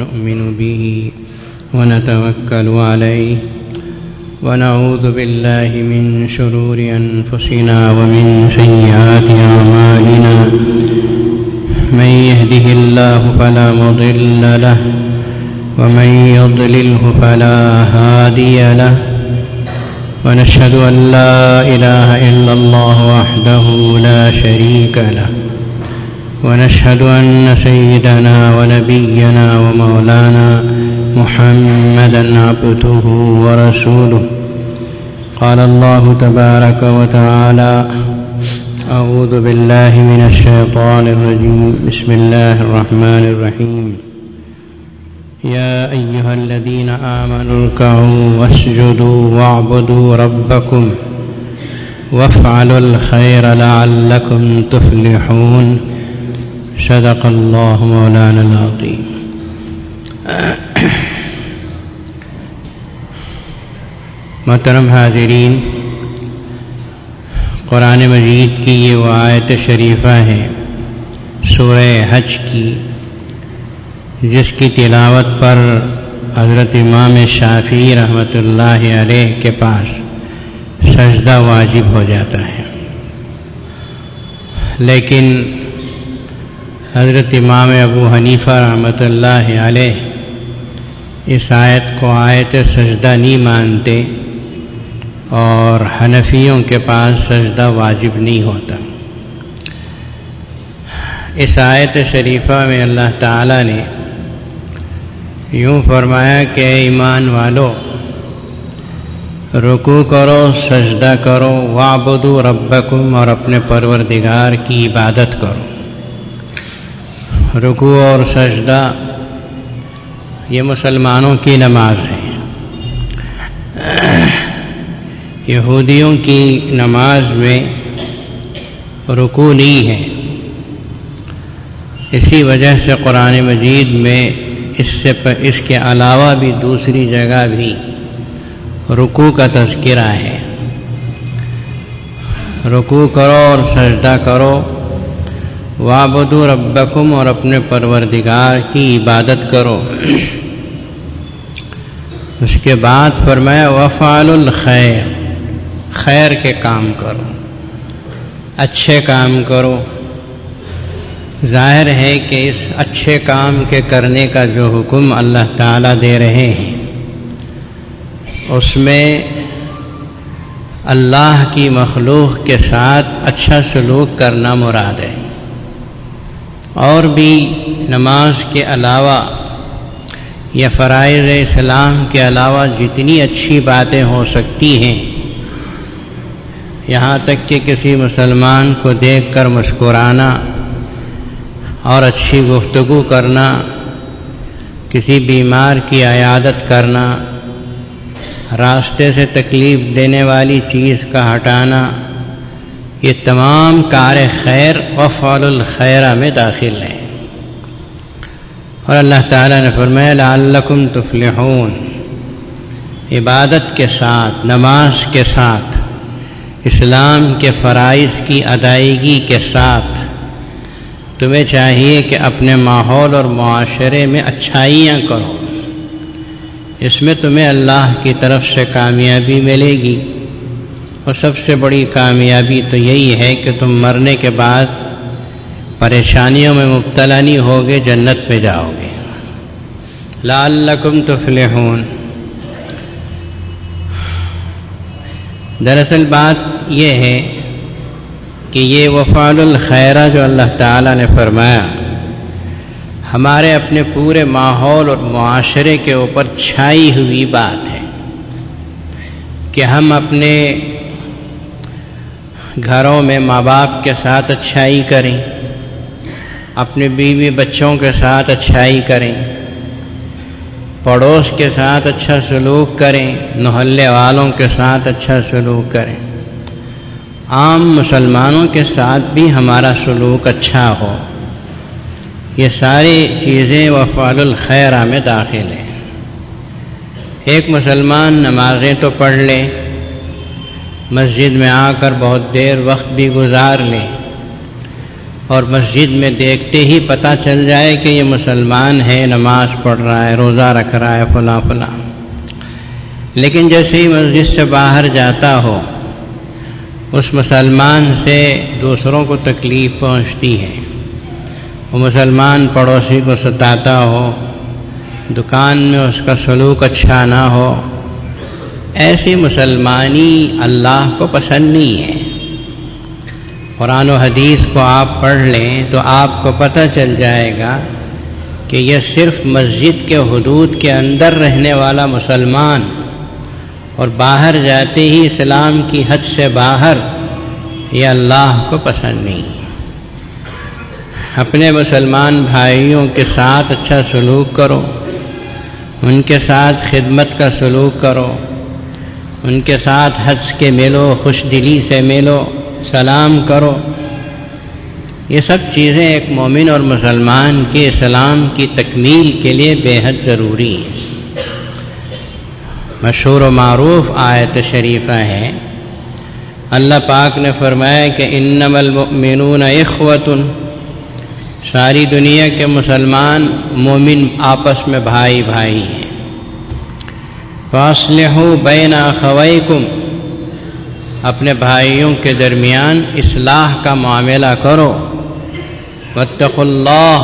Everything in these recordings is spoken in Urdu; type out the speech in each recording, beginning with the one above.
نؤمن به ونتوكل عليه ونعوذ بالله من شرور أنفسنا ومن سيئات أعمالنا من يهده الله فلا مضل له ومن يضلله فلا هادي له ونشهد أن لا إله إلا الله وحده لا شريك له ونشهد أن سيدنا ونبينا ومولانا محمدًا عبده ورسوله. قال الله تبارك وتعالى: أعوذ بالله من الشيطان الرجيم. بسم الله الرحمن الرحيم. يا أيها الذين آمنوا اركعوا واسجدوا واعبدوا ربكم وافعلوا الخير لعلكم تفلحون. صدق اللہ مولانا العظیم. محترم حاضرین، قرآن مجید کی یہ وہ آیت شریفہ ہے سورہ حج کی، جس کی تلاوت پر حضرت امام شافعی رحمۃ اللہ علیہ کے پاس سجدہ واجب ہو جاتا ہے، لیکن حضرت امام ابو حنیفہ رحمۃ اللہ علیہ اس آیت کو آیت سجدہ نہیں مانتے، اور حنفیوں کے پاس سجدہ واجب نہیں ہوتا. اس آیت شریفہ میں اللہ تعالیٰ نے یوں فرمایا کہ اے ایمان والو، رکوع کرو، سجدہ کرو، وَاعْبُدُوا رَبَّكُمْ، اور اپنے پروردگار کی عبادت کرو. رکوع اور سجدہ یہ مسلمانوں کی نماز ہے. یہودیوں کی نماز میں رکوع نہیں ہے. اسی وجہ سے قرآن مجید میں اس کے علاوہ بھی دوسری جگہ بھی رکوع کا تذکرہ ہے. رکوع کرو اور سجدہ کرو، وَاعْبُدُوا رَبَّكُمْ، اور اپنے پروردگار کی عبادت کرو. اس کے بعد فرمایا وَافْعَلُوا الْخَيْرَ، خیر کے کام کرو، اچھے کام کرو. ظاہر ہے کہ اس اچھے کام کے کرنے کا جو حکم اللہ تعالیٰ دے رہے ہیں، اس میں اللہ کی مخلوق کے ساتھ اچھا سلوک کرنا مراد ہے. اور بھی نماز کے علاوہ یا فرائض اسلام کے علاوہ جتنی اچھی باتیں ہو سکتی ہیں، یہاں تک کہ کسی مسلمان کو دیکھ کر مسکرانا اور اچھی گفتگو کرنا، کسی بیمار کی عیادت کرنا، راستے سے تکلیف دینے والی چیز کا ہٹانا، یہ تمام کار خیر وَافْعَلُوا الْخَيْرَ میں داخل ہیں. اور اللہ تعالیٰ نے فرمایا لَعَلَّكُمْ تُفْلِحُونَ. عبادت کے ساتھ، نماز کے ساتھ، اسلام کے فرائض کی ادائیگی کے ساتھ تمہیں چاہیے کہ اپنے ماحول اور معاشرے میں اچھائیاں کرو. اس میں تمہیں اللہ کی طرف سے کامیابی ملے گی، اور سب سے بڑی کامیابی تو یہی ہے کہ تم مرنے کے بعد پریشانیوں میں مبتلا نہیں ہوگے، جنت میں جاؤ گے. لعلکم تفلحون. دراصل بات یہ ہے کہ یہ وَافْعَلُوا الْخَيْرَ جو اللہ تعالیٰ نے فرمایا، ہمارے اپنے پورے ماحول اور معاشرے کے اوپر چھائی ہوئی بات ہے کہ ہم اپنے گھروں میں ماں باپ کے ساتھ اچھائی کریں، اپنے بیوی بچوں کے ساتھ اچھائی کریں، پڑوس کے ساتھ اچھا سلوک کریں، محلے والوں کے ساتھ اچھا سلوک کریں، عام مسلمانوں کے ساتھ بھی ہمارا سلوک اچھا ہو. یہ ساری چیزیں وَافْعَلُوا الْخَيْرَ میں داخل ہیں. ایک مسلمان نمازیں تو پڑھ لے، مسجد میں آ کر بہت دیر وقت بھی گزار لے، اور مسجد میں دیکھتے ہی پتہ چل جائے کہ یہ مسلمان ہے، نماز پڑھ رہا ہے، روزہ رکھ رہا ہے، فلاں فلاں. لیکن جیسے ہی مسجد سے باہر جاتا ہو اس مسلمان سے دوسروں کو تکلیف پہنچتی ہے، وہ مسلمان پڑوسی کو ستاتا ہو، دکان میں اس کا سلوک اچھا نہ ہو، ایسی مسلمانی اللہ کو پسند نہیں ہے. قرآن و حدیث کو آپ پڑھ لیں تو آپ کو پتہ چل جائے گا کہ یہ صرف مسجد کے حدود کے اندر رہنے والا مسلمان اور باہر جاتے ہی اسلام کی حد سے باہر، یہ اللہ کو پسند نہیں. اپنے مسلمان بھائیوں کے ساتھ اچھا سلوک کرو، ان کے ساتھ خدمت کا سلوک کرو، ان کے ساتھ ہنس کے ملو، خوش دلی سے ملو، سلام کرو. یہ سب چیزیں ایک مومن اور مسلمان کے اسلام کی تکمیل کے لیے بے حد ضروری ہیں. مشہور و معروف آیت شریفہ ہے، اللہ پاک نے فرمایا کہ انما المؤمنون اخوۃ، ساری دنیا کے مسلمان مومن آپس میں بھائی بھائی ہیں. فاصلحوا بین اخویکم، اپنے بھائیوں کے درمیان اصلاح کا معاملہ کرو. واتقوا اللہ،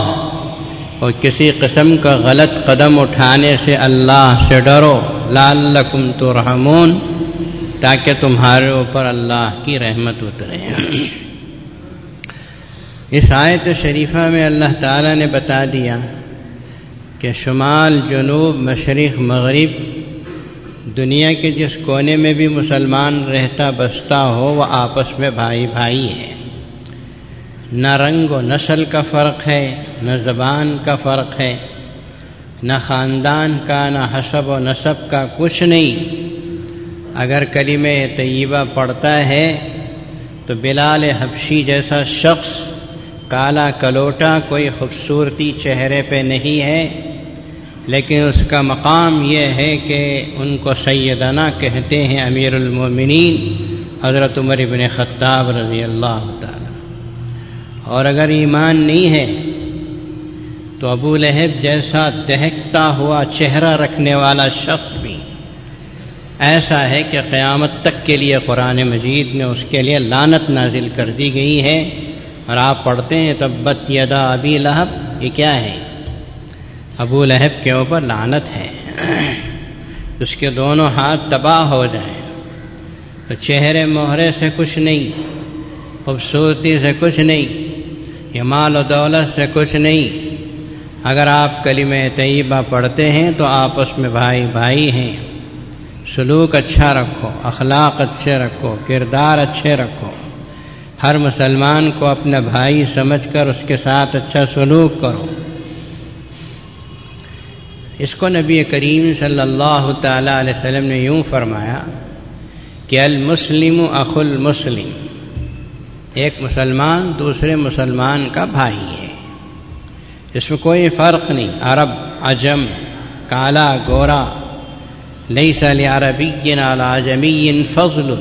اور کسی قسم کا غلط قدم اٹھانے سے اللہ سے ڈرو. لعلکم ترحمون، تاکہ تمہارے اوپر اللہ کی رحمت اترے. اس آیت شریفہ میں اللہ تعالیٰ نے بتا دیا کہ شمال، جنوب، مشرق، مغرب، دنیا کے جس کونے میں بھی مسلمان رہتا بستا ہو وہ آپس میں بھائی بھائی ہے. نہ رنگ و نسل کا فرق ہے، نہ زبان کا فرق ہے، نہ خاندان کا، نہ حسب و نسب کا، کچھ نہیں. اگر کلمہ طیبہ پڑھتا ہے تو بلال حبشی جیسا شخص کالا کلوٹا، کوئی خوبصورتی چہرے پہ نہیں ہے، لیکن اس کا مقام یہ ہے کہ ان کو سیدنا کہتے ہیں، امیر المومنین حضرت عمر بن خطاب رضی اللہ تعالی. اور اگر ایمان نہیں ہے تو ابو لہب جیسا دہکتا ہوا چہرہ رکھنے والا شخص بھی ایسا ہے کہ قیامت تک کے لیے قرآن مجید میں اس کے لیے لعنت نازل کر دی گئی ہے. اور آپ پڑھتے ہیں تبت یدا ابی لہب، یہ کیا ہے؟ ابو لہب کے اوپر لعنت ہے، اس کے دونوں ہاتھ تباہ ہو جائیں. تو چہرے مہرے سے کچھ نہیں، خوبصورتی سے کچھ نہیں، یہ مال و دولت سے کچھ نہیں. اگر آپ کلمہ طیبہ پڑھتے ہیں تو آپس میں بھائی بھائی ہیں. سلوک اچھا رکھو، اخلاق اچھے رکھو، کردار اچھے رکھو. ہر مسلمان کو اپنا بھائی سمجھ کر اس کے ساتھ اچھا سلوک کرو. اس کو نبی کریم صلی اللہ تعالی علیہ وسلم نے یوں فرمایا کہ المسلم اخو المسلم، ایک مسلمان دوسرے مسلمان کا بھائی ہے. اس میں کوئی فرق نہیں، عرب، عجم، کالا، گورا. لیس لعربی علی عجمی فضل،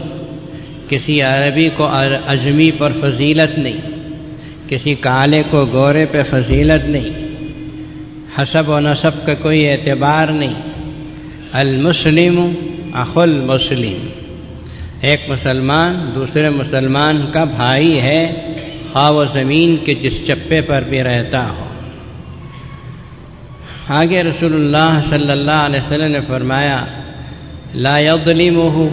کسی عربی کو عجمی پر فضیلت نہیں، کسی کالے کو گورے پہ فضیلت نہیں، حسب و نسب کا کوئی اعتبار نہیں. المسلم اخو المسلم، ایک مسلمان دوسرے مسلمان کا بھائی ہے، خواہ وہ زمین کے جس چپے پر بھی رہتا ہو. آگے رسول اللہ صلی اللہ علیہ وسلم نے فرمایا لا یظلمہ،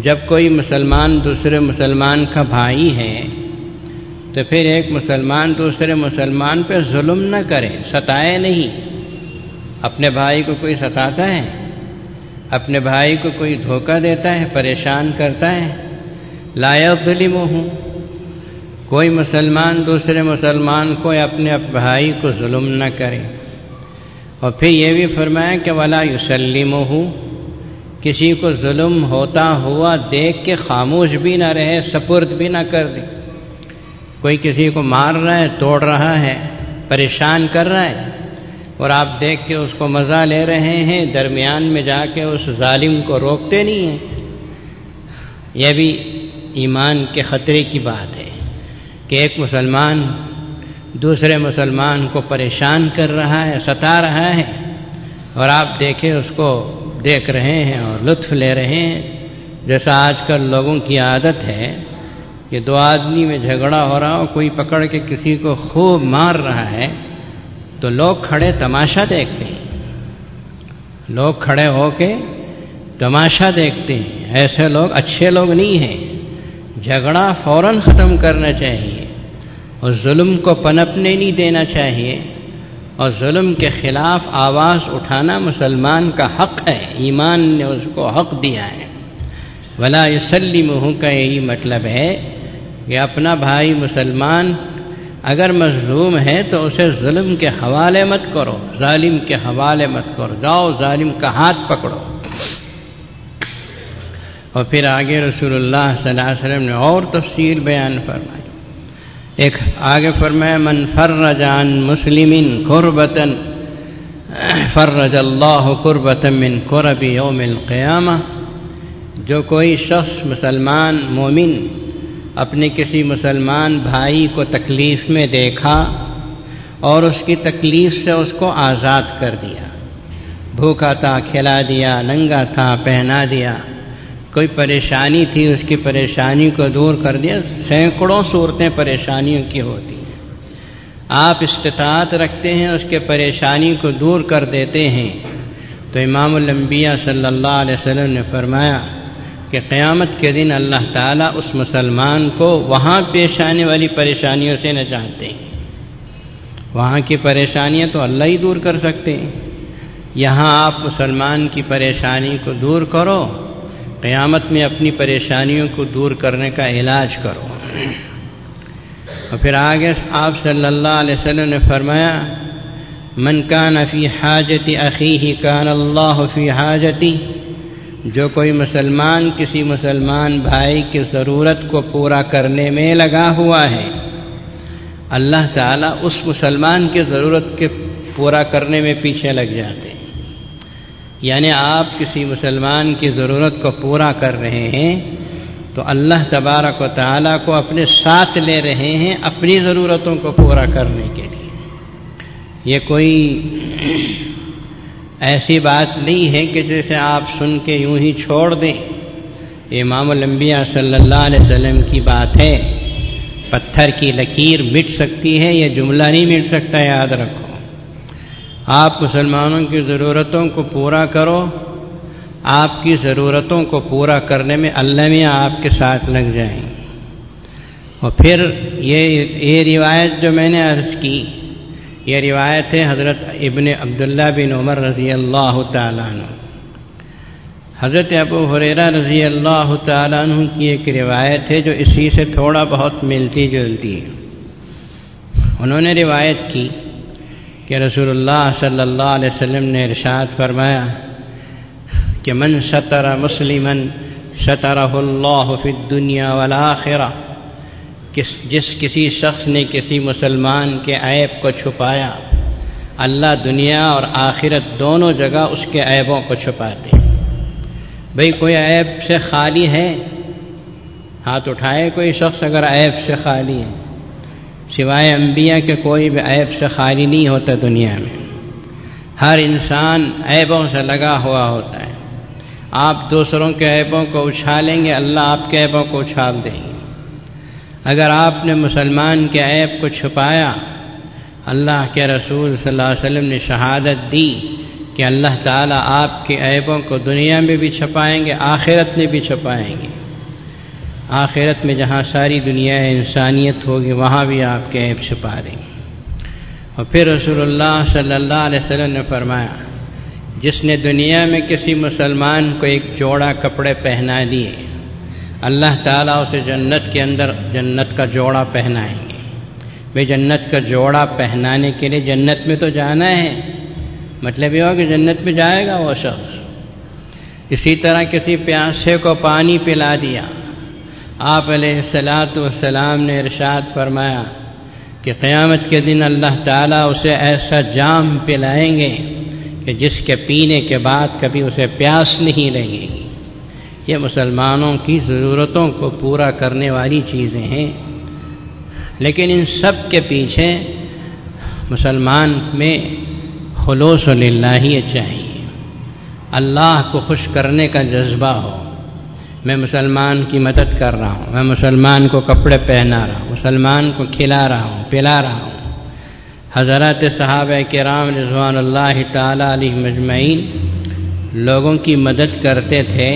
جب کوئی مسلمان دوسرے مسلمان کا بھائی ہے تو پھر ایک مسلمان دوسرے مسلمان پہ ظلم نہ کرے، ستائے نہیں. اپنے بھائی کو کوئی ستاتا ہے؟ اپنے بھائی کو کوئی دھوکہ دیتا ہے، پریشان کرتا ہے؟ لا یظلمہ، کوئی مسلمان دوسرے مسلمان کو یا اپنے بھائی کو ظلم نہ کرے. اور پھر یہ بھی فرمایا کہ ولا یسلمہ، کسی کو ظلم ہوتا ہوا دیکھ کے خاموش بھی نہ رہے، سپرد بھی نہ کر دے. کوئی کسی کو مار رہا ہے، توڑ رہا ہے، پریشان کر رہا ہے، اور آپ دیکھ کے اس کو مزہ لے رہے ہیں، درمیان میں جا کے اس ظالم کو روکتے نہیں ہیں. یہ بھی ایمان کے خطرے کی بات ہے. کہ ایک مسلمان دوسرے مسلمان کو پریشان کر رہا ہے، ستا رہا ہے، اور آپ دیکھیں اس کو دیکھ رہے ہیں اور لطف لے رہے ہیں، جیسا آج کل لوگوں کی عادت ہے کہ دو آدمی میں جھگڑا ہو رہا ہو، کوئی پکڑ کے کسی کو خوب مار رہا ہے تو لوگ کھڑے تماشا دیکھتے ہیں، لوگ کھڑے ہو کے تماشا دیکھتے ہیں۔ ایسے لوگ اچھے لوگ نہیں ہیں۔ جھگڑا فوراً ختم کرنا چاہیے اور ظلم کو پنپنے نہیں دینا چاہیے، اور ظلم کے خلاف آواز اٹھانا مسلمان کا حق ہے، ایمان نے اس کو حق دیا ہے۔ ولا یسلمہ کا یہی مطلب ہے کہ اپنا بھائی مسلمان اگر مظلوم ہے تو اسے ظلم کے حوالے مت کرو، ظالم کے حوالے مت کرو، جاؤ ظالم کا ہاتھ پکڑو۔ اور پھر آگے رسول اللہ صلی اللہ علیہ وسلم نے اور تفصیل بیان فرمائی۔ ایک آگے فرمایا من فرج عن مسلم کربۃ فرج اللہ کربۃ من کرب یوم القیامہ، جو کوئی شخص مسلمان مومن اپنے کسی مسلمان بھائی کو تکلیف میں دیکھا اور اس کی تکلیف سے اس کو آزاد کر دیا، بھوکا تھا کھلا دیا، ننگا تھا پہنا دیا، کوئی پریشانی تھی اس کی پریشانی کو دور کر دیا۔ سینکڑوں صورتیں پریشانیوں کی ہوتی ہیں، آپ استطاعت رکھتے ہیں اس کے پریشانی کو دور کر دیتے ہیں، تو امام الانبیاء صلی اللہ علیہ وسلم نے فرمایا کہ قیامت کے دن اللہ تعالیٰ اس مسلمان کو وہاں پیش آنے والی پریشانیوں سے نجات دیں۔ وہاں کی پریشانیاں تو اللہ ہی دور کر سکتے ہیں، یہاں آپ مسلمان کی پریشانی کو دور کرو، قیامت میں اپنی پریشانیوں کو دور کرنے کا علاج کرو۔ اور پھر آگے آپ صلی اللہ علیہ وسلم نے فرمایا من کان فی حاجت اخیہ کان اللہ فی حاجتی، جو کوئی مسلمان کسی مسلمان بھائی کی ضرورت کو پورا کرنے میں لگا ہوا ہے، اللہ تعالیٰ اس مسلمان کی ضرورت کے پورا کرنے میں پیچھے لگ جاتے ہیں۔ یعنی آپ کسی مسلمان کی ضرورت کو پورا کر رہے ہیں تو اللہ تبارک و تعالیٰ کو اپنے ساتھ لے رہے ہیں اپنی ضرورتوں کو پورا کرنے کے لیے۔ یہ کوئی ایسی بات نہیں ہے کہ جیسے آپ سن کے یوں ہی چھوڑ دیں، امام الانبیاء صلی اللہ علیہ وسلم کی بات ہے۔ پتھر کی لکیر مٹ سکتی ہے، یہ جملہ نہیں مٹ سکتا، یاد رکھو۔ آپ مسلمانوں کی ضرورتوں کو پورا کرو، آپ کی ضرورتوں کو پورا کرنے میں اللہ میاں آپ کے ساتھ لگ جائیں۔ اور پھر یہ روایت جو میں نے عرض کی، یہ روایت ہے حضرت ابن عبداللہ بن عمر رضی اللہ تعالیٰ عنہ۔ حضرت ابو ہریرہ رضی اللہ تعالیٰ عنہ کی ایک روایت ہے جو اسی سے تھوڑا بہت ملتی جلتی ہے۔ انہوں نے روایت کی کہ رسول اللہ صلی اللہ علیہ وسلم نے ارشاد فرمایا کہ من ستر مسلما سترہ اللہ فی الدنیا والآخرہ، جس کسی شخص نے کسی مسلمان کے عیب کو چھپایا، اللہ دنیا اور آخرت دونوں جگہ اس کے عیبوں کو چھپاتے۔ بھئی کوئی عیب سے خالی ہے؟ ہاتھ اٹھائے کوئی شخص اگر عیب سے خالی ہے۔ سوائے انبیاء کے کوئی بھی عیب سے خالی نہیں ہوتا دنیا میں، ہر انسان عیبوں سے لگا ہوا ہوتا ہے۔ آپ دوسروں کے عیبوں کو اچھالیں گے، اللہ آپ کے عیبوں کو اچھال دیں گے۔ اگر آپ نے مسلمان کے عیب کو چھپایا، اللہ کے رسول صلی اللہ علیہ وسلم نے شہادت دی کہ اللہ تعالیٰ آپ کے عیبوں کو دنیا میں بھی چھپائیں گے، آخرت میں بھی چھپائیں گے۔ آخرت میں جہاں ساری دنیا انسانیت ہوگی وہاں بھی آپ کے عیب چھپا دیں گے۔ اور پھر رسول اللہ صلی اللہ علیہ وسلم نے فرمایا جس نے دنیا میں کسی مسلمان کو ایک جوڑا کپڑے پہنا دیے، اللہ تعالیٰ اسے جنت کے اندر جنت کا جوڑا پہنائیں گے۔ بھئی جنت کا جوڑا پہنانے کے لیے جنت میں تو جانا ہے، مطلب یہ ہو کہ جنت میں جائے گا وہ شخص۔ اسی طرح کسی پیاسے کو پانی پلا دیا، آپ علیہ السلام نے ارشاد فرمایا کہ قیامت کے دن اللہ تعالیٰ اسے ایسا جام پلائیں گے کہ جس کے پینے کے بعد کبھی اسے پیاس نہیں لگے گی۔ یہ مسلمانوں کی ضرورتوں کو پورا کرنے والی چیزیں ہیں۔ لیکن ان سب کے پیچھے مسلمان میں خلوص للہ چاہیے، اللہ کو خوش کرنے کا جذبہ ہو۔ میں مسلمان کی مدد کر رہا ہوں، میں مسلمان کو کپڑے پہنا رہا ہوں، مسلمان کو کھلا رہا ہوں، پلا رہا ہوں۔ حضرات صحابہ کرام رضوان اللہ تعالی علیہم اجمعین لوگوں کی مدد کرتے تھے،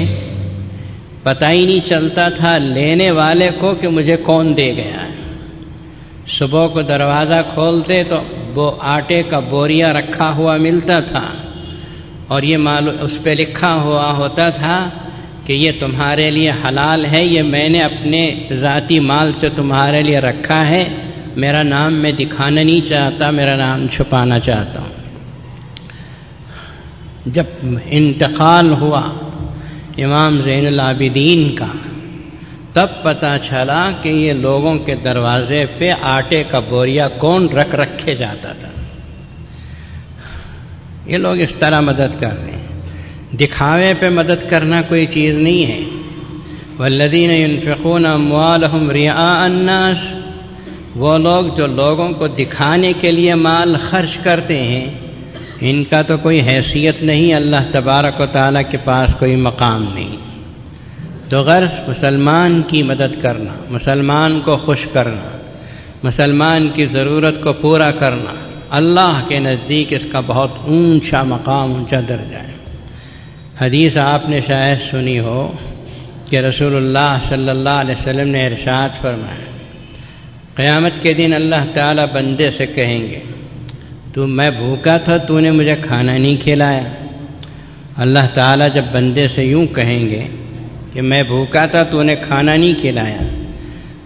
پتہ ہی نہیں چلتا تھا لینے والے کو کہ مجھے کون دے گیا ہے۔ صبح کو دروازہ کھولتے تو وہ آٹے کا بوریا رکھا ہوا ملتا تھا، اور یہ اس پہ لکھا ہوا ہوتا تھا کہ یہ تمہارے لیے حلال ہے، یہ میں نے اپنے ذاتی مال سے تمہارے لیے رکھا ہے، میرا نام میں دکھانا نہیں چاہتا، میرا نام چھپانا چاہتا ہوں۔ جب انتقال ہوا امام زین العابدین کا، تب پتہ چلا کہ یہ لوگوں کے دروازے پہ آٹے کا بوریا کون رکھے جاتا تھا۔ یہ لوگ اس طرح مدد کر رہے ہیں۔ دکھاوے پہ مدد کرنا کوئی چیز نہیں ہے۔ والذین ينفقون اموالهم رئاء الناس، وہ لوگ جو لوگوں کو دکھانے کے لیے مال خرچ کرتے ہیں، ان کا تو کوئی حیثیت نہیں، اللہ تبارک و تعالیٰ کے پاس کوئی مقام نہیں۔ تو غرض مسلمان کی مدد کرنا، مسلمان کو خوش کرنا، مسلمان کی ضرورت کو پورا کرنا، اللہ کے نزدیک اس کا بہت اونچا مقام، اونچا درجہ ہے۔ حدیث آپ نے شاید سنی ہو کہ رسول اللہ صلی اللہ علیہ وسلم نے ارشاد فرمایا، قیامت کے دن اللہ تعالیٰ بندے سے کہیں گے، تو میں بھوکا تھا، تو نے مجھے کھانا نہیں کھلایا۔ اللہ تعالیٰ جب بندے سے یوں کہیں گے کہ میں بھوکا تھا، تو نے کھانا نہیں کھلایا،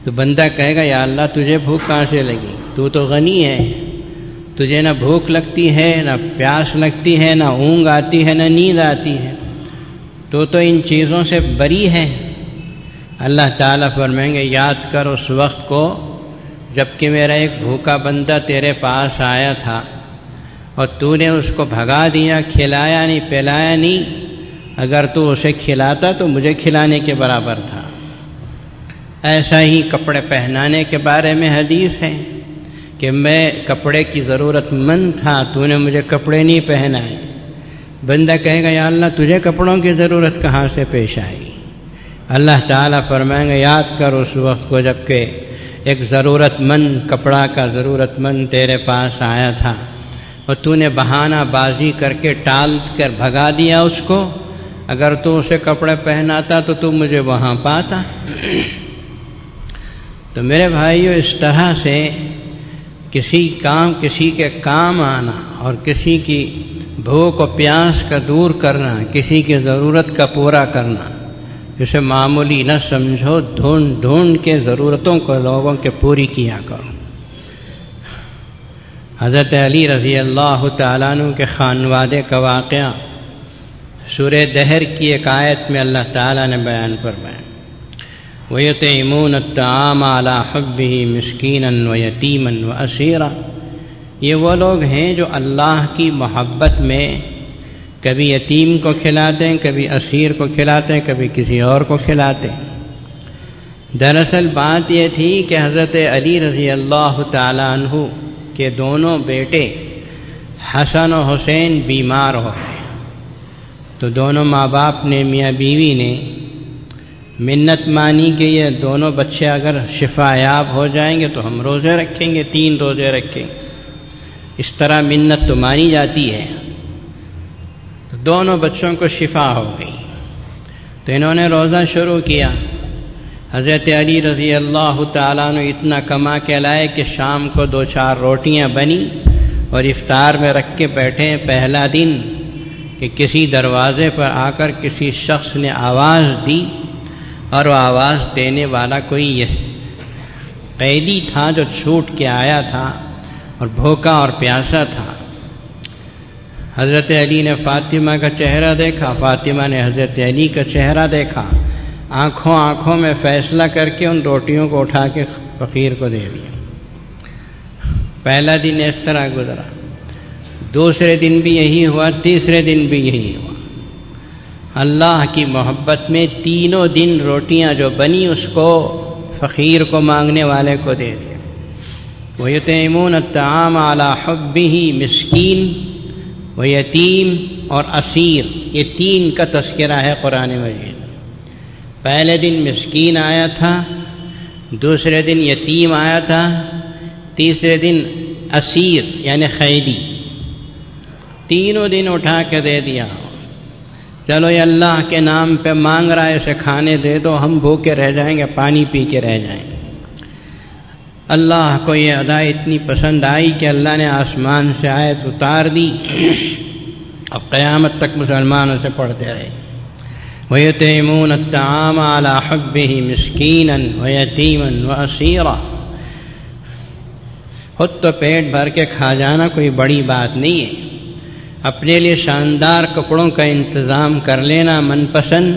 تو بندہ کہے گا یا اللہ تجھے بھوک کہاں سے لگی، تو تو غنی ہے، تجھے نہ بھوک لگتی ہے، نہ پیاس لگتی ہے، نہ اونگ آتی ہے، نہ نیند آتی ہے، تو ان چیزوں سے بری ہے۔ اللہ تعالیٰ فرمائیں گے یاد کر اس وقت کو جب کہ میرا ایک بھوکا بندہ تیرے پاس آیا تھا اور تو نے اس کو بھگا دیا، کھلایا نہیں، پلایا نہیں۔ اگر تو اسے کھلاتا تو مجھے کھلانے کے برابر تھا۔ ایسا ہی کپڑے پہنانے کے بارے میں حدیث ہے کہ میں کپڑے کی ضرورت مند تھا، تو نے مجھے کپڑے نہیں پہنائے۔ بندہ کہے گا یا اللہ تجھے کپڑوں کی ضرورت کہاں سے پیش آئی؟ اللہ تعالیٰ فرمائیں گے یاد کر اس وقت کو جب کہ ایک ضرورت مند، کپڑا کا ضرورت مند تیرے پاس آیا تھا اور تو نے بہانہ بازی کر کے ٹال کر بھگا دیا اس کو۔ اگر تو اسے کپڑے پہناتا تو تو مجھے وہاں پاتا۔ تو میرے بھائیو، اس طرح سے کسی کے کام آنا اور کسی کی بھوک و پیاس کا دور کرنا، کسی کی ضرورت کا پورا کرنا، اسے معمولی نہ سمجھو، ڈھونڈ ڈھونڈ کے ضرورتوں کو لوگوں کے پوری کیا کرو۔ حضرت علی رضی اللہ تعالیٰ عنہ کے خانوادے کا واقعہ سورہ دہر کی ایک آیت میں اللہ تعالیٰ نے بیان فرمایا، وَيُطْعِمُونَ الطَّعَامَ عَلَىٰ حُبِّهِ مِسْكِينًا وَيَتِيمًا وَأَسِيرًا۔ یہ وہ لوگ ہیں جو اللہ کی محبت میں کبھی یتیم کو کھلاتے ہیں، کبھی اسیر کو کھلاتے ہیں، کبھی کسی اور کو کھلاتے ہیں۔ دراصل بات یہ تھی کہ حضرت علی رضی اللہ تعالیٰ عنہ کے دونوں بیٹے حسن و حسین بیمار ہو گئے، تو دونوں ماں باپ نے، میاں بیوی نے منت مانی کہ یہ دونوں بچے اگر شفا یاب ہو جائیں گے تو ہم روزے رکھیں گے، 3 روزے رکھیں گے۔ اس طرح منت تو مانی جاتی ہے۔ تو دونوں بچوں کو شفا ہو گئی، تو انہوں نے روزہ شروع کیا۔ حضرت علی رضی اللہ تعالیٰ عنہ اتنا کما کے لائے کہ شام کو 2-4 روٹیاں بنی اور افطار میں رکھ کے بیٹھے۔ پہلا دن کہ کسی دروازے پر آ کر کسی شخص نے آواز دی، اور وہ آواز دینے والا کوئی قیدی تھا جو چھوٹ کے آیا تھا اور بھوکا اور پیاسا تھا۔ حضرت علی نے فاطمہ کا چہرہ دیکھا، فاطمہ نے حضرت علی کا چہرہ دیکھا، آنکھوں میں فیصلہ کر کے ان روٹیوں کو اٹھا کے فقیر کو دے دیا۔ پہلا دن اس طرح گزرا، دوسرے دن بھی یہی ہوا، تیسرے دن بھی یہی ہوا۔ اللہ کی محبت میں تینوں دن روٹیاں جو بنی اس کو فقیر کو، مانگنے والے کو دے دیا۔ وَيُطْعِمُونَ الطَّعَامَ عَلَى حُبِّهِ مسکین و یتیم اور اسیر، یہ تین کا تذکرہ ہے قرآن مجید۔ پہلے دن مسکین آیا تھا، دوسرے دن یتیم آیا تھا، تیسرے دن اسیر یعنی قیدی، تینوں دن اٹھا کے دے دیا۔ چلو یہ اللہ کے نام پہ مانگ رہا ہے، اسے کھانے دے دو، ہم بھوکے رہ جائیں گے، پانی پی کے رہ جائیں گے۔ اللہ کو یہ ادا اتنی پسند آئی کہ اللہ نے آسمان سے آیت اتار دی، اب قیامت تک مسلمان اسے پڑھتے رہے۔ وَيُطْعِمُونَ الطَّعَامَ عَلَى حُبِّهِ مِسْكِينًا وَيَتِيمًا وَأَسِيرًا۔ خود تو پیٹ بھر کے کھا جانا کوئی بڑی بات نہیں ہے، اپنے لیے شاندار کپڑوں کا انتظام کر لینا من پسند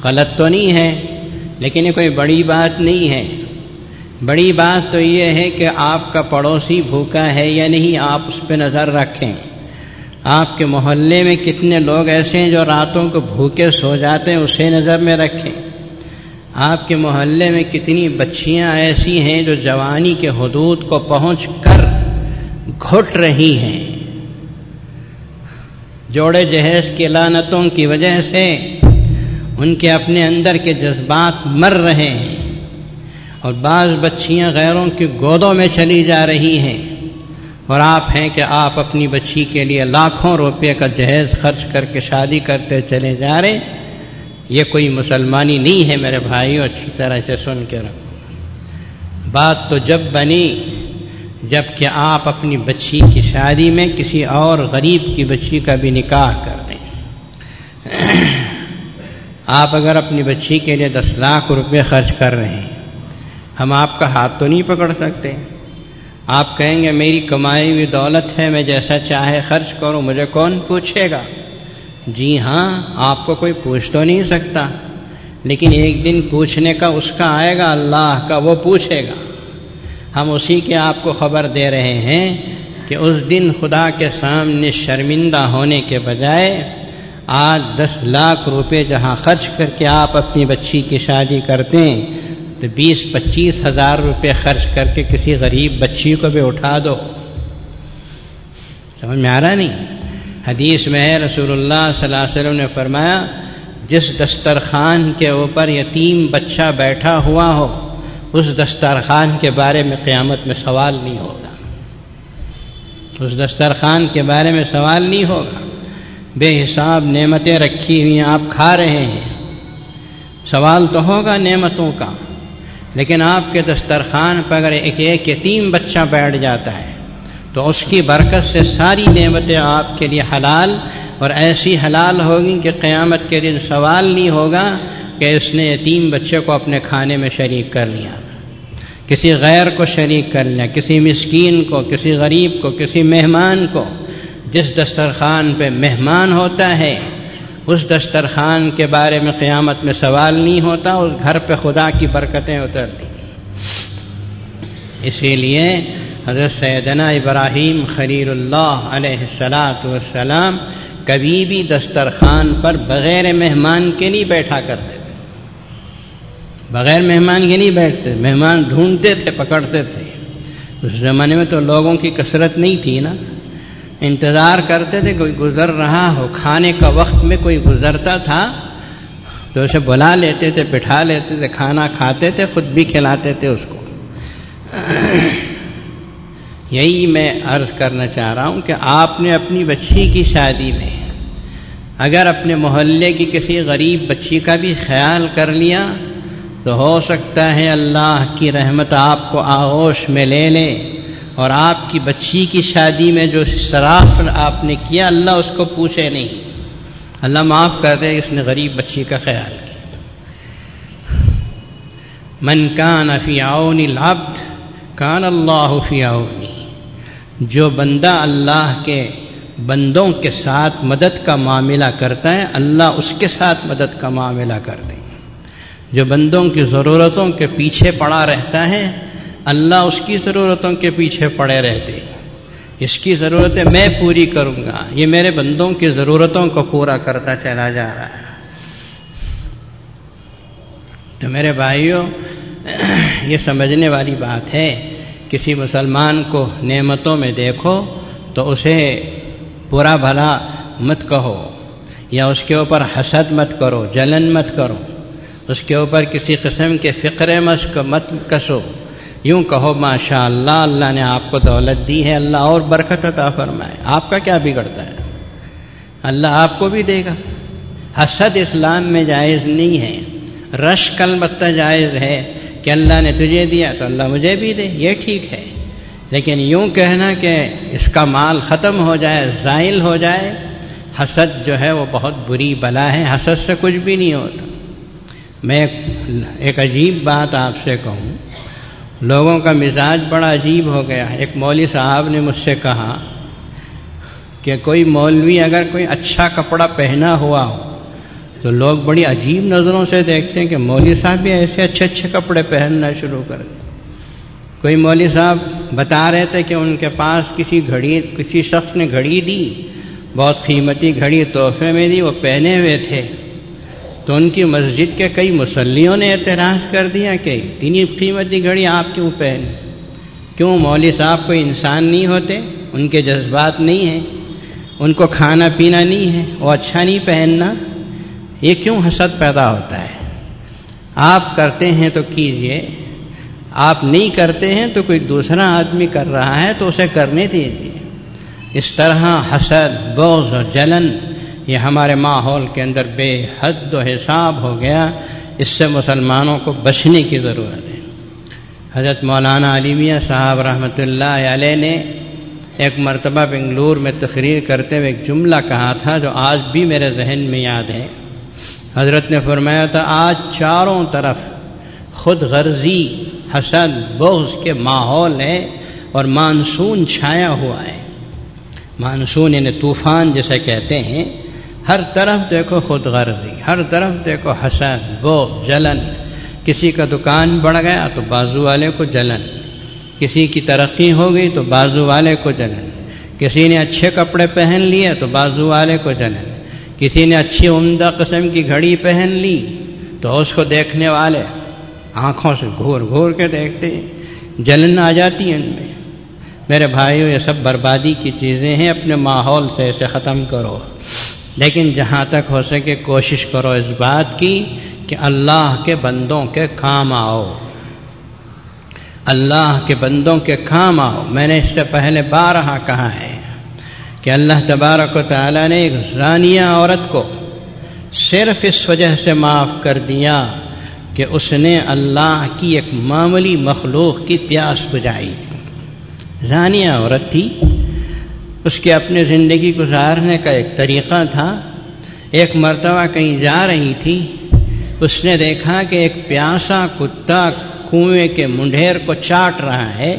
غلط تو نہیں ہے، لیکن یہ کوئی بڑی بات نہیں ہے۔ بڑی بات تو یہ ہے کہ آپ کا پڑوسی بھوکا ہے یا نہیں، آپ اس پہ نظر رکھیں۔ آپ کے محلے میں کتنے لوگ ایسے ہیں جو راتوں کو بھوکے سو جاتے ہیں، اسے نظر میں رکھیں۔ آپ کے محلے میں کتنی بچیاں ایسی ہیں جو جوانی کے حدود کو پہنچ کر گھٹ رہی ہیں، جوڑے جہیز کی لعنتوں کی وجہ سے ان کے اپنے اندر کے جذبات مر رہے ہیں، اور بعض بچیاں غیروں کی گودوں میں چلی جا رہی ہیں، اور آپ ہیں کہ آپ اپنی بچی کے لیے لاکھوں روپے کا جہیز خرچ کر کے شادی کرتے چلے جا رہے۔ یہ کوئی مسلمانی نہیں ہے میرے بھائیو، اچھی طرح سے سن کے رکھو۔ بات تو جب بنی جب کہ آپ اپنی بچی کی شادی میں کسی اور غریب کی بچی کا بھی نکاح کر دیں۔ آپ اگر اپنی بچی کے لیے 10 لاکھ روپے خرچ کر رہے ہیں، ہم آپ کا ہاتھ تو نہیں پکڑ سکتے۔ آپ کہیں گے میری کمائی ہوئی دولت ہے، میں جیسا چاہے خرچ کروں، مجھے کون پوچھے گا؟ جی ہاں، آپ کو کوئی پوچھ تو نہیں سکتا، لیکن ایک دن پوچھنے کا اس کا آئے گا، اللہ کا، وہ پوچھے گا۔ ہم اسی کے آپ کو خبر دے رہے ہیں کہ اس دن خدا کے سامنے شرمندہ ہونے کے بجائے آج 10 لاکھ روپے جہاں خرچ کر کے آپ اپنی بچی کی شادی کرتے ہیں، تو 20-25 ہزار روپے خرچ کر کے کسی غریب بچی کو بھی اٹھا دو۔ سمجھ میں آ رہا نہیں؟ حدیث میں ہے، رسول اللہ صلی اللہ علیہ وسلم نے فرمایا، جس دسترخوان کے اوپر یتیم بچہ بیٹھا ہوا ہو، اس دسترخوان کے بارے میں قیامت میں سوال نہیں ہوگا۔ اس دسترخوان کے بارے میں سوال نہیں ہوگا۔ بے حساب نعمتیں رکھی ہوئی ہیں، آپ کھا رہے ہیں، سوال تو ہوگا نعمتوں کا، لیکن آپ کے دسترخوان پر اگر ایک یتیم بچہ بیٹھ جاتا ہے تو اس کی برکت سے ساری نعمتیں آپ کے لیے حلال اور ایسی حلال ہوگی کہ قیامت کے دن سوال نہیں ہوگا کہ اس نے یتیم بچے کو اپنے کھانے میں شریک کر لیا، کسی غیر کو شریک کر لیا، کسی مسکین کو، کسی غریب کو، کسی مہمان کو۔ جس دسترخوان پہ مہمان ہوتا ہے اس دسترخوان کے بارے میں قیامت میں سوال نہیں ہوتا، اس گھر پہ خدا کی برکتیں اترتی۔ اسی لیے حضرت سیدنا ابراہیم خلیل اللہ علیہ السلام کبھی بھی دسترخوان پر بغیر مہمان کے نہیں بیٹھا کرتے تھے، بغیر مہمان کے نہیں بیٹھتے، مہمان ڈھونڈتے تھے، پکڑتے تھے۔ اس زمانے میں تو لوگوں کی کثرت نہیں تھی نا، انتظار کرتے تھے کوئی گزر رہا ہو، کھانے کا وقت میں کوئی گزرتا تھا تو اسے بلا لیتے تھے، بٹھا لیتے تھے، کھانا کھاتے تھے، خود بھی کھلاتے تھے اس کو۔ یہی میں عرض کرنا چاہ رہا ہوں کہ آپ نے اپنی بچی کی شادی میں اگر اپنے محلے کی کسی غریب بچی کا بھی خیال کر لیا تو ہو سکتا ہے اللہ کی رحمت آپ کو آغوش میں لے لے، اور آپ کی بچی کی شادی میں جو اسراف آپ نے کیا اللہ اس کو پوچھے نہیں، اللہ معاف کر دے اس نے غریب بچی کا خیال کیا۔ من کان فی عون العبد کان اللہ فی عونی، جو بندہ اللہ کے بندوں کے ساتھ مدد کا معاملہ کرتا ہے اللہ اس کے ساتھ مدد کا معاملہ کرتے ہیں۔ جو بندوں کی ضرورتوں کے پیچھے پڑا رہتا ہے اللہ اس کی ضرورتوں کے پیچھے پڑے رہتے ہیں۔ اس کی ضرورتیں میں پوری کروں گا، یہ میرے بندوں کی ضرورتوں کو پورا کرتا چلا جا رہا ہے۔ تو میرے بھائیوں، یہ سمجھنے والی بات ہے کسی مسلمان کو نعمتوں میں دیکھو تو اسے برا بھلا مت کہو، یا اس کے اوپر حسد مت کرو، جلن مت کرو، اس کے اوپر کسی قسم کے فقرے مت کسو، یوں کہو ماشاء اللہ، اللہ نے آپ کو دولت دی ہے، اللہ اور برکت عطا فرمائے، آپ کا کیا بگڑتا ہے، اللہ آپ کو بھی دے گا۔ حسد اسلام میں جائز نہیں ہے، رشک البتہ جائز ہے کہ اللہ نے تجھے دیا تو اللہ مجھے بھی دے، یہ ٹھیک ہے، لیکن یوں کہنا کہ اس کا مال ختم ہو جائے، زائل ہو جائے، حسد جو ہے وہ بہت بری بلا ہے، حسد سے کچھ بھی نہیں ہوتا۔ میں ایک عجیب بات آپ سے کہوں، لوگوں کا مزاج بڑا عجیب ہو گیا۔ ایک مولوی صاحب نے مجھ سے کہا کہ کوئی مولوی اگر کوئی اچھا کپڑا پہنا ہوا ہو تو لوگ بڑی عجیب نظروں سے دیکھتے ہیں کہ مولوی صاحب بھی ایسے اچھے اچھے کپڑے پہننا شروع کر دیں۔ کوئی مولوی صاحب بتا رہے تھے کہ ان کے پاس کسی شخص نے گھڑی دی، بہت قیمتی گھڑی تحفے میں دی، وہ پہنے ہوئے تھے، تو ان کی مسجد کے کئی مصلیوں نے اعتراض کر دیا کہ اتنی قیمتی گھڑی آپ کیوں پہنے؟ کیوں مولوی صاحب کوئی انسان نہیں ہوتے؟ ان کے جذبات نہیں ہیں، ان کو کھانا پینا نہیں ہے، وہ اچھا نہیں پہننا؟ یہ کیوں حسد پیدا ہوتا ہے؟ آپ کرتے ہیں تو کیجئے، آپ نہیں کرتے ہیں تو کوئی دوسرا آدمی کر رہا ہے تو اسے کرنے دیجیے۔ اس طرح حسد، بغض اور جلن یہ ہمارے ماحول کے اندر بے حد و حساب ہو گیا، اس سے مسلمانوں کو بچنے کی ضرورت ہے۔ حضرت مولانا علی میاں صاحب رحمۃ اللہ علیہ نے ایک مرتبہ بنگلور میں تقریر کرتے ہوئے ایک جملہ کہا تھا جو آج بھی میرے ذہن میں یاد ہے۔ حضرت نے فرمایا تھا، آج چاروں طرف خود غرضی، حسد، بغض کے ماحول ہے اور مانسون چھایا ہوا ہے۔ مانسون یعنی طوفان جسے کہتے ہیں، ہر طرف دیکھو خود غرضی، ہر طرف دیکھو حسد، بغض، جلن۔ کسی کا دکان بڑھ گیا تو بازو والے کو جلن، کسی کی ترقی ہو گئی تو بازو والے کو جلن، کسی نے اچھے کپڑے پہن لیے تو بازو والے کو جلن، کسی نے اچھی عمدہ قسم کی گھڑی پہن لی تو اس کو دیکھنے والے آنکھوں سے گھور گھور کے دیکھتے ہیں، جلن آ جاتی ہے ان میں۔ میرے بھائیوں، یہ سب بربادی کی چیزیں ہیں، اپنے ماحول سے اسے ختم کرو، لیکن جہاں تک ہو سکے کوشش کرو اس بات کی کہ اللہ کے بندوں کے کام آؤ، اللہ کے بندوں کے کام آؤ۔ میں نے اس سے پہلے بارہا کہا ہے کہ اللہ تبارک و تعالیٰ نے ایک زانیہ عورت کو صرف اس وجہ سے معاف کر دیا کہ اس نے اللہ کی ایک معمولی مخلوق کی پیاس بجھائی تھی۔ زانیہ عورت تھی، اس کے اپنے زندگی گزارنے کا ایک طریقہ تھا۔ ایک مرتبہ کہیں جا رہی تھی، اس نے دیکھا کہ ایک پیاسا کتا کنویں کے منڈھیر کو چاٹ رہا ہے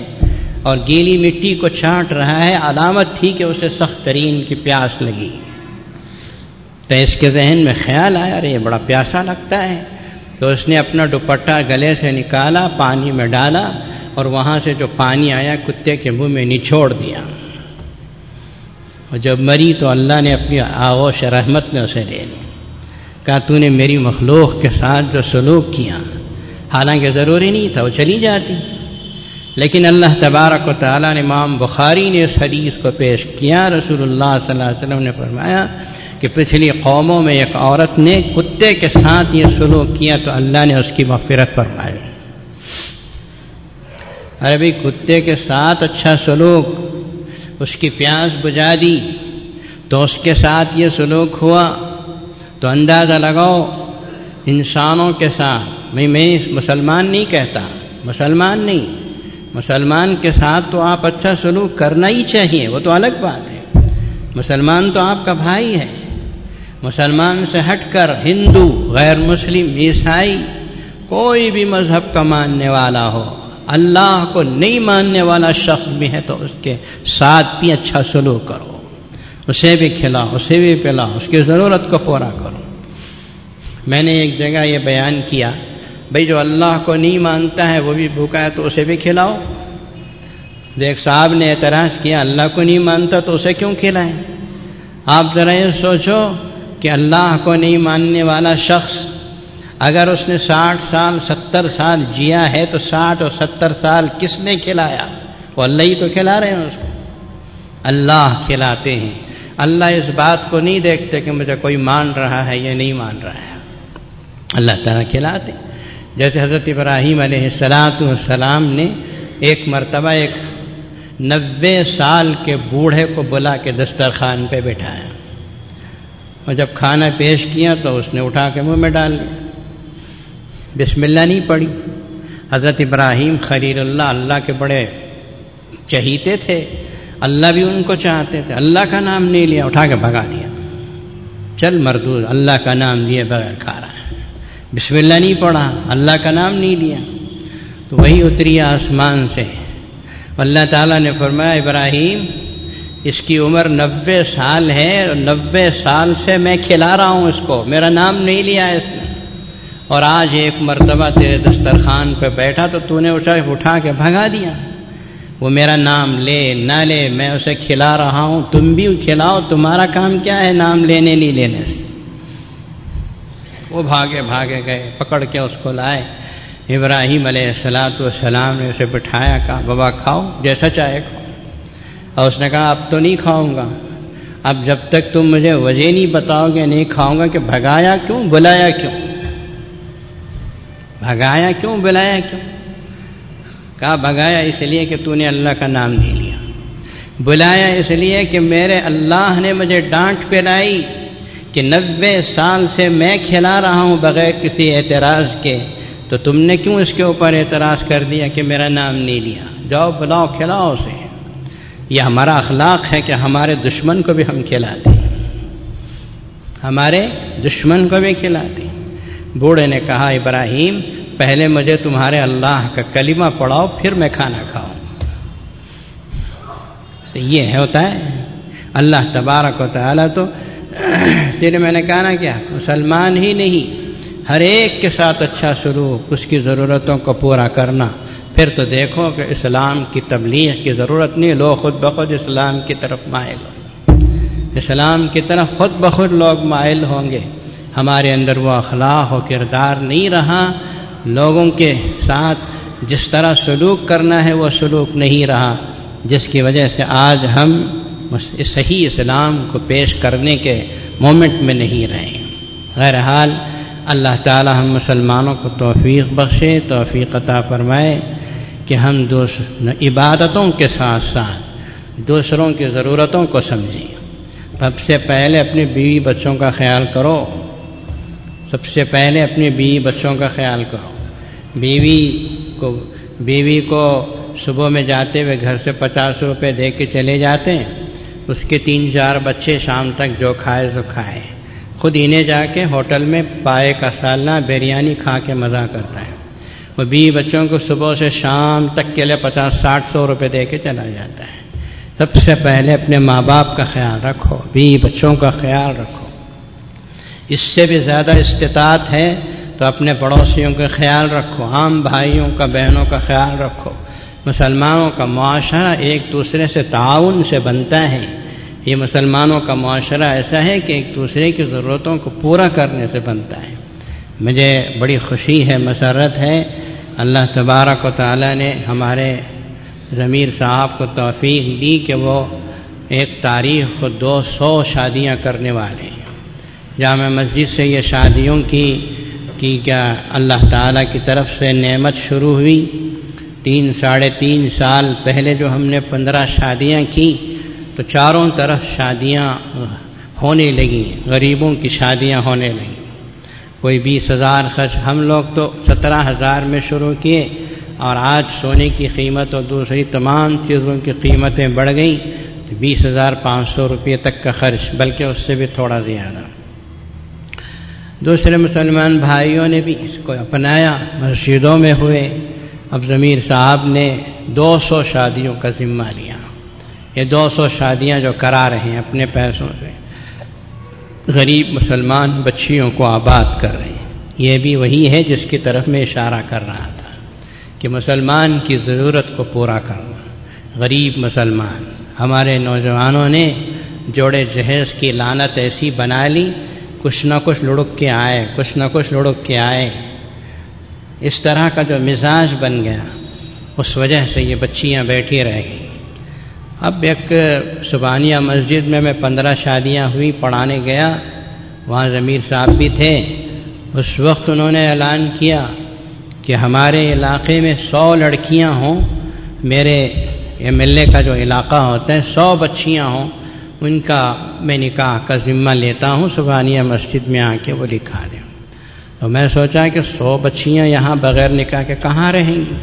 اور گیلی مٹی کو چاٹ رہا ہے، علامت تھی کہ اسے سخت ترین کی پیاس لگی۔ تو اس کے ذہن میں خیال آیا، ارے یہ بڑا پیاسا لگتا ہے، تو اس نے اپنا دوپٹہ گلے سے نکالا، پانی میں ڈالا اور وہاں سے جو پانی آیا کتے کے منہ میں نچوڑ دیا، اور جب مری تو اللہ نے اپنی آغوش رحمت میں اسے لے لی۔ کہا تو نے میری مخلوق کے ساتھ جو سلوک کیا، حالانکہ ضروری نہیں تھا، وہ چلی جاتی، لیکن اللہ تبارک و تعالیٰ نے، امام بخاری نے اس حدیث کو پیش کیا، رسول اللہ صلی اللہ علیہ وسلم نے فرمایا کہ پچھلی قوموں میں ایک عورت نے کتے کے ساتھ یہ سلوک کیا تو اللہ نے اس کی مغفرت فرمائی۔ ارے بھائی، کتے کے ساتھ اچھا سلوک، اس کی پیاس بجھا دی تو اس کے ساتھ یہ سلوک ہوا، تو اندازہ لگاؤ انسانوں کے ساتھ، میں مسلمان نہیں کہتا، مسلمان نہیں، مسلمان کے ساتھ تو آپ اچھا سلوک کرنا ہی چاہیے، وہ تو الگ بات ہے، مسلمان تو آپ کا بھائی ہے۔ مسلمان سے ہٹ کر ہندو، غیر مسلم، عیسائی، کوئی بھی مذہب کا ماننے والا ہو، اللہ کو نہیں ماننے والا شخص بھی ہے تو اس کے ساتھ بھی اچھا سلوک کرو، اسے بھی کھلاؤ، اسے بھی پلاؤ، اس کی ضرورت کو پورا کرو۔ میں نے ایک جگہ یہ بیان کیا، بھئی جو اللہ کو نہیں مانتا ہے وہ بھی بھوکا ہے تو اسے بھی کھلاؤ۔ ایک صاحب نے اعتراض کیا، اللہ کو نہیں مانتا تو اسے کیوں کھلائیں؟ آپ ذرا یہ سوچو کہ اللہ کو نہیں ماننے والا شخص اگر اس نے 60 سال 70 سال جیا ہے تو 60 اور 70 سال کس نے کھلایا؟ وہ اللہ ہی تو کھلا رہے ہیں اس کو، اللہ کھلاتے ہیں۔ اللہ اس بات کو نہیں دیکھتے کہ مجھے کوئی مان رہا ہے یا نہیں مان رہا ہے، اللہ تعالیٰ کھلاتے۔ جیسے حضرت ابراہیم علیہ السلام نے ایک مرتبہ ایک 90 سال کے بوڑھے کو بلا کے دسترخوان پہ بٹھایا، اور جب کھانا پیش کیا تو اس نے اٹھا کے منہ میں ڈال لیا، بسم اللہ نہیں پڑھی۔ حضرت ابراہیم خلیل اللہ، اللہ کے بڑے چہیتے تھے، اللہ بھی ان کو چاہتے تھے، اللہ کا نام نہیں لیا، اٹھا کے بھگا دیا، چل مردود، اللہ کا نام لیے بغیر کھا رہا ہے، بسم اللہ نہیں پڑھا، اللہ کا نام نہیں لیا۔ تو وہی اتری آسمان سے، اللہ تعالیٰ نے فرمایا ابراہیم اس کی عمر 90 سال ہے، اور 90 سال سے میں کھلا رہا ہوں اس کو، میرا نام نہیں لیا اس نے، اور آج ایک مرتبہ تیرے دسترخوان پہ بیٹھا تو تو نے اسے اٹھا کے بھگا دیا۔ وہ میرا نام لے نہ لے میں اسے کھلا رہا ہوں، تم بھی کھلاؤ، تمہارا کام کیا ہے نام لینے نہیں لینے سے۔ وہ بھاگے گئے، پکڑ کے اس کو لائے، ابراہیم علیہ السلام نے اسے بٹھایا، کہا بابا کھاؤ جیسا چاہے کھاؤ، اور اس نے کہا اب تو نہیں کھاؤں گا، اب جب تک تم مجھے وجہ نہیں بتاؤ گے نہیں کھاؤں گا کہ بھگایا کیوں، بلایا کیوں، بھگایا کیوں، بلایا کیوں؟ کہا بھگایا اس لیے کہ تو نے اللہ کا نام نہیں لیا، بلایا اس لیے کہ میرے اللہ نے مجھے ڈانٹ پلائی کہ 90 سال سے میں کھلا رہا ہوں بغیر کسی اعتراض کے، تو تم نے کیوں اس کے اوپر اعتراض کر دیا کہ میرا نام نہیں لیا، جاؤ بلاؤ کھلاؤ اسے۔ یہ ہمارا اخلاق ہے کہ ہمارے دشمن کو بھی ہم کھلاتے ہیں، ہمارے دشمن کو بھی کھلاتے ہیں۔ بوڑھے نے کہا ابراہیم پہلے مجھے تمہارے اللہ کا کلمہ پڑھاؤ پھر میں کھانا کھاؤں۔ تو یہ ہوتا ہے اللہ تبارک و تعالیٰ تو صرف میں نے کہا نا کیا مسلمان ہی نہیں، ہر ایک کے ساتھ اچھا سلوک، اس کی ضرورتوں کو پورا کرنا، پھر تو دیکھو کہ اسلام کی تبلیغ کی ضرورت نہیں، لوگ خود بخود اسلام کی طرف مائل ہوں، اسلام کی طرف خود بخود لوگ مائل ہوں گے۔ ہمارے اندر وہ اخلاق و کردار نہیں رہا، لوگوں کے ساتھ جس طرح سلوک کرنا ہے وہ سلوک نہیں رہا، جس کی وجہ سے آج ہم صحیح اسلام کو پیش کرنے کے مومنٹ میں نہیں رہے۔ بہرحال اللہ تعالی ہم مسلمانوں کو توفیق بخشے، توفیق عطا فرمائے کہ ہم عبادتوں کے ساتھ ساتھ دوسروں کی ضرورتوں کو سمجھیں۔ سب سے پہلے اپنے بیوی بچوں کا خیال کرو، سب سے پہلے اپنے بیوی بچوں کا خیال کرو۔ بیوی کو صبح میں جاتے ہوئے گھر سے 50 روپے دے کے چلے جاتے ہیں، اس کے 3-4 بچے شام تک جو کھائے سو کھائے، خود انہیں جا کے ہوٹل میں پائے کا سالنا بریانی کھا کے مزہ کرتا ہے، وہ بیوی بچوں کو صبح سے شام تک کے لیے 50-60 روپے دے کے چلا جاتا ہے۔ سب سے پہلے اپنے ماں باپ کا خیال رکھو، بیوی بچوں کا خیال رکھو۔ اس سے بھی زیادہ استطاعت ہے تو اپنے پڑوسیوں کا خیال رکھو، عام بھائیوں کا بہنوں کا خیال رکھو۔ مسلمانوں کا معاشرہ ایک دوسرے سے تعاون سے بنتا ہے، یہ مسلمانوں کا معاشرہ ایسا ہے کہ ایک دوسرے کی ضرورتوں کو پورا کرنے سے بنتا ہے۔ مجھے بڑی خوشی ہے، مسرت ہے، اللہ تبارک و تعالیٰ نے ہمارے ضمیر صاحب کو توفیق دی کہ وہ ایک تاریخ کو 200 شادیاں کرنے والے ہیں۔ جامع مسجد سے یہ شادیوں کی کیا اللہ تعالیٰ کی طرف سے نعمت شروع ہوئی۔ 3-3.5 سال پہلے جو ہم نے 15 شادیاں کی تو چاروں طرف شادیاں ہونے لگیں، غریبوں کی شادیاں ہونے لگیں، کوئی 20,000 خرچ، ہم لوگ تو 17,000 میں شروع کیے، اور آج سونے کی قیمت اور دوسری تمام چیزوں کی قیمتیں بڑھ گئیں، 20,500 روپے تک کا خرچ، بلکہ اس سے بھی تھوڑا زیادہ۔ دوسرے مسلمان بھائیوں نے بھی اس کو اپنایا، مسجدوں میں ہوئے۔ اب ضمیر صاحب نے 200 شادیوں کا ذمہ لیا، یہ 200 شادیاں جو کرا رہے ہیں اپنے پیسوں سے، غریب مسلمان بچیوں کو آباد کر رہے ہیں۔ یہ بھی وہی ہے جس کی طرف میں اشارہ کر رہا تھا کہ مسلمان کی ضرورت کو پورا کرنا، غریب مسلمان۔ ہمارے نوجوانوں نے جوڑے جہیز کی لعنت ایسی بنا لی، کچھ نہ کچھ لڑک کے آئے، کچھ نہ کچھ لڑک کے آئے، اس طرح کا جو مزاج بن گیا۔ اس وجہ سے یہ بچیاں بیٹھی رہ گئیں۔ اب ایک سبحانیہ مسجد میں 15 شادیاں ہوئی، پڑھانے گیا، وہاں ضمیر صاحب بھی تھے۔ اس وقت انہوں نے اعلان کیا کہ ہمارے علاقے میں 100 لڑکیاں ہوں، میرے MLA کا جو علاقہ ہوتا ہے 100 بچیاں ہوں، ان کا میں نکاح کا ذمہ لیتا ہوں، سبحانیہ مسجد میں آ کے وہ لکھا دیں۔ تو میں سوچا کہ 100 بچیاں یہاں بغیر نکاح کے کہاں رہیں گی،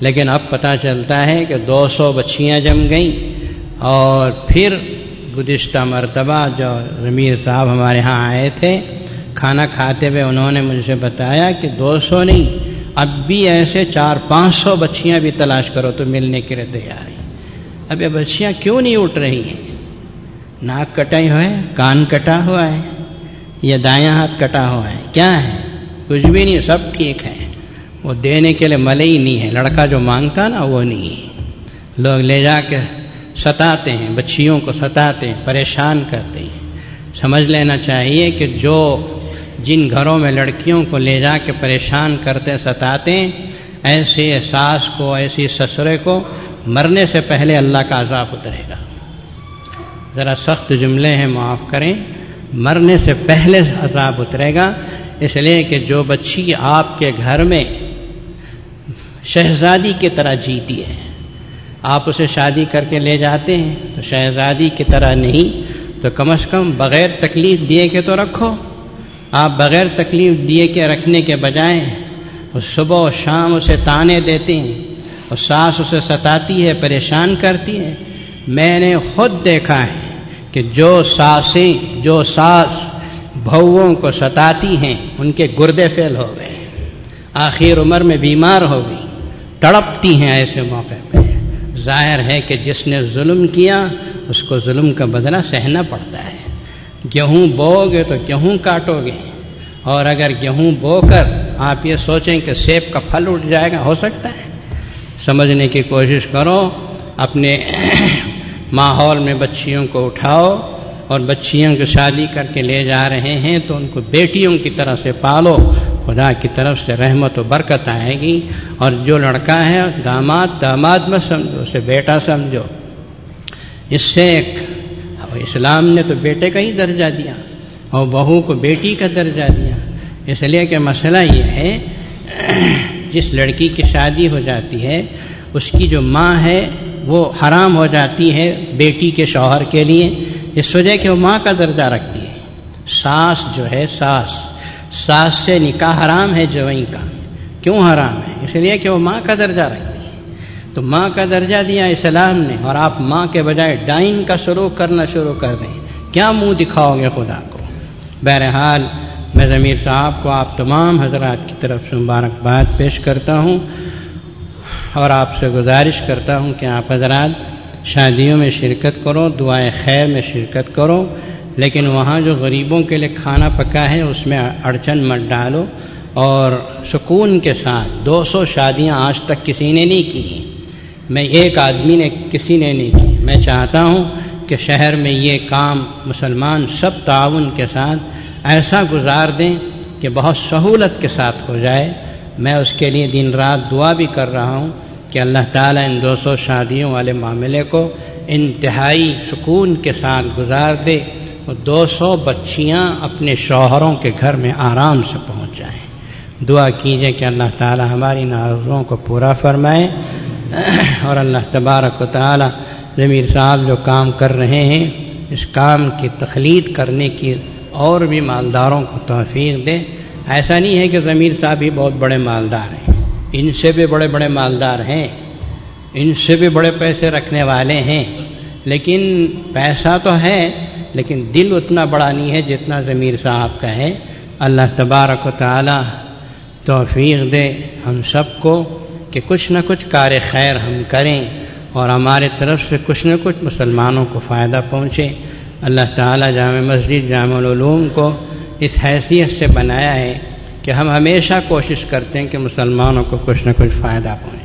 لیکن اب پتہ چلتا ہے کہ 200 بچیاں جم گئیں۔ اور پھر گزشتہ مرتبہ جو ضمیر صاحب ہمارے ہاں آئے تھے، کھانا کھاتے ہوئے انہوں نے مجھ سے بتایا کہ 200 نہیں، اب بھی ایسے 400-500 بچیاں بھی تلاش کرو تو ملنے کے لیے تیار ہیں۔ اب یہ بچیاں کیوں نہیں اٹھ رہی ہیں؟ ناک کٹا ہوا ہے، کان کٹا ہوا ہے، یا دایاں ہاتھ کٹا ہوا ہے، کیا ہے؟ کچھ بھی نہیں، سب ٹھیک ہے، وہ دینے کے لیے ملے ہی نہیں ہے، لڑکا جو مانگتا نا وہ نہیں ہے۔ لوگ لے جا کے ستاتے ہیں، بچیوں کو ستاتے ہیں، پریشان کرتے ہیں۔ سمجھ لینا چاہیے کہ جن گھروں میں لڑکیوں کو لے جا کے پریشان کرتے ستاتے ہیں، ایسے ساس کو، ایسی سسرے کو مرنے سے پہلے اللہ کا عذاب اترے گا۔ ذرا سخت جملے ہیں، معاف کریں، مرنے سے پہلے عذاب اترے گا، اس لیے کہ جو بچی آپ کے گھر میں شہزادی کی طرح جیتی ہے، آپ اسے شادی کر کے لے جاتے ہیں تو شہزادی کی طرح نہیں تو کم از کم بغیر تکلیف دیے کہ تو رکھو۔ آپ بغیر تکلیف دیے کے رکھنے کے بجائے صبح و شام اسے تانے دیتے ہیں، اور ساس اسے ستاتی ہے، پریشان کرتی ہے۔ میں نے خود دیکھا ہے کہ جو ساس بہوؤں کو ستاتی ہیں ان کے گردے فیل ہو گئے، آخر عمر میں بیمار ہو گئی، تڑپتی ہیں ایسے موقع پہ۔ ظاہر ہے کہ جس نے ظلم کیا اس کو ظلم کا بدلہ سہنا پڑتا ہے۔ گیہوں بو گے تو گیہوں کاٹو گے، اور اگر گیہوں بو کر آپ یہ سوچیں کہ سیب کا پھل اٹھ جائے گا، ہو سکتا ہے؟ سمجھنے کی کوشش کرو، اپنے ماحول میں بچیوں کو اٹھاؤ، اور بچیوں کی شادی کر کے لے جا رہے ہیں تو ان کو بیٹیوں کی طرح سے پالو، خدا کی طرف سے رحمت و برکت آئے گی۔ اور جو لڑکا ہے داماد مت سمجھو، اسے بیٹا سمجھو۔ اس سے اسلام نے تو بیٹے کا ہی درجہ دیا اور بہو کو بیٹی کا درجہ دیا، اس لیے کہ مسئلہ یہ ہے جس لڑکی کی شادی ہو جاتی ہے اس کی جو ماں ہے وہ حرام ہو جاتی ہے بیٹی کے شوہر کے لیے، اس وجہ کہ وہ ماں کا درجہ رکھتی ہے۔ ساس جو ہے ساس سے نکاح حرام ہے جوئی کا۔ کیوں حرام ہے؟ اس لیے کہ وہ ماں کا درجہ رکھتی ہے، تو ماں کا درجہ دیا اسلام نے، اور آپ ماں کے بجائے ڈائن کا سلوک کرنا شروع کر دیں، کیا منہ دکھاؤ گے خدا کو؟ بہرحال میں ضمیر صاحب کو آپ تمام حضرات کی طرف سے مبارکباد پیش کرتا ہوں، اور آپ سے گزارش کرتا ہوں کہ آپ حضرات شادیوں میں شرکت کرو، دعائے خیر میں شرکت کرو، لیکن وہاں جو غریبوں کے لیے کھانا پکا ہے اس میں اڑچن مت ڈالو، اور سکون کے ساتھ 200 شادیاں آج تک کسی نے نہیں کی، میں ایک آدمی نے کسی نے نہیں کی۔ میں چاہتا ہوں کہ شہر میں یہ کام مسلمان سب تعاون کے ساتھ ایسا گزار دیں کہ بہت سہولت کے ساتھ ہو جائے۔ میں اس کے لیے دن رات دعا بھی کر رہا ہوں کہ اللہ تعالیٰ ان 200 شادیوں والے معاملے کو انتہائی سکون کے ساتھ گزار دے، اور 200 بچیاں اپنے شوہروں کے گھر میں آرام سے پہنچ جائیں۔ دعا کیجئے کہ اللہ تعالیٰ ہماری آرزوؤں کو پورا فرمائے، اور اللہ تبارک و تعالیٰ ضمیر صاحب جو کام کر رہے ہیں اس کام کی تخلید کرنے کی اور بھی مالداروں کو توفیق دے۔ ایسا نہیں ہے کہ ضمیر صاحب ہی بہت بڑے مالدار ہیں، ان سے بھی بڑے بڑے مالدار ہیں، ان سے بھی بڑے پیسے رکھنے والے ہیں، لیکن پیسہ تو ہے لیکن دل اتنا بڑا نہیں ہے جتنا ضمیر صاحب کا ہے۔ اللہ تبارک و تعالی توفیق دے ہم سب کو کہ کچھ نہ کچھ کار خیر ہم کریں، اور ہمارے طرف سے کچھ نہ کچھ مسلمانوں کو فائدہ پہنچے۔ اللہ تعالی جامع مسجد جامع العلوم کو اس حیثیت سے بنایا ہے کہ ہم ہمیشہ کوشش کرتے ہیں کہ مسلمانوں کو کچھ نہ کچھ فائدہ پہنچے۔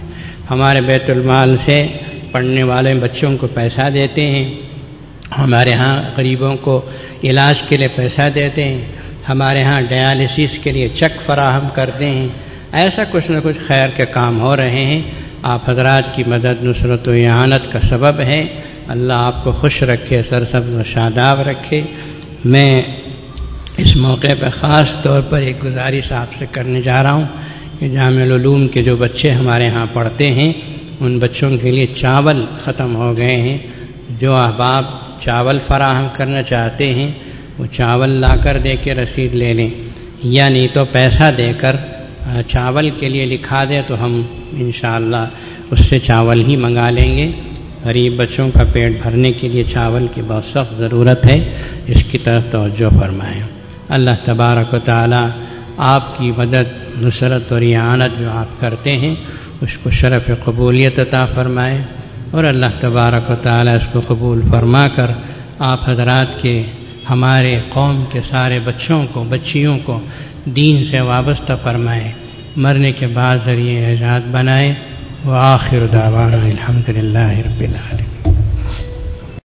ہمارے بیت المال سے پڑھنے والے بچوں کو پیسہ دیتے ہیں، ہمارے ہاں غریبوں کو علاج کے لیے پیسہ دیتے ہیں، ہمارے ہاں ڈیالسس کے لیے چیک فراہم کرتے ہیں۔ ایسا کچھ نہ کچھ خیر کے کام ہو رہے ہیں۔ آپ حضرات کی مدد نصرت و اعانت کا سبب ہے۔ اللہ آپ کو خوش رکھے، سرسبز و شاداب رکھے۔ میں اس موقع پہ خاص طور پر ایک گزارش آپ سے کرنے جا رہا ہوں کہ جامع العلوم کے جو بچے ہمارے ہاں پڑھتے ہیں ان بچوں کے لیے چاول ختم ہو گئے ہیں۔ جو احباب چاول فراہم کرنا چاہتے ہیں وہ چاول لا کر دے کے رسید لے لیں، یا نہیں تو پیسہ دے کر چاول کے لیے لکھا دے تو ہم انشاءاللہ اس سے چاول ہی منگا لیں گے۔ غریب بچوں کا پیٹ بھرنے کے لیے چاول کی بہت سخت ضرورت ہے، اس کی طرف توجہ فرمائیں۔ اللہ تبارک و تعالی آپ کی مدد نصرت اور اعانت جو آپ کرتے ہیں اس کو شرف قبولیت عطا فرمائے، اور اللہ تبارک و تعالی اس کو قبول فرما کر آپ حضرات کے ہمارے قوم کے سارے بچوں کو بچیوں کو دین سے وابستہ فرمائے، مرنے کے بعد ذریعہ نجات بنائے۔ وآخر دعوانا الحمدللہ رب العالمین۔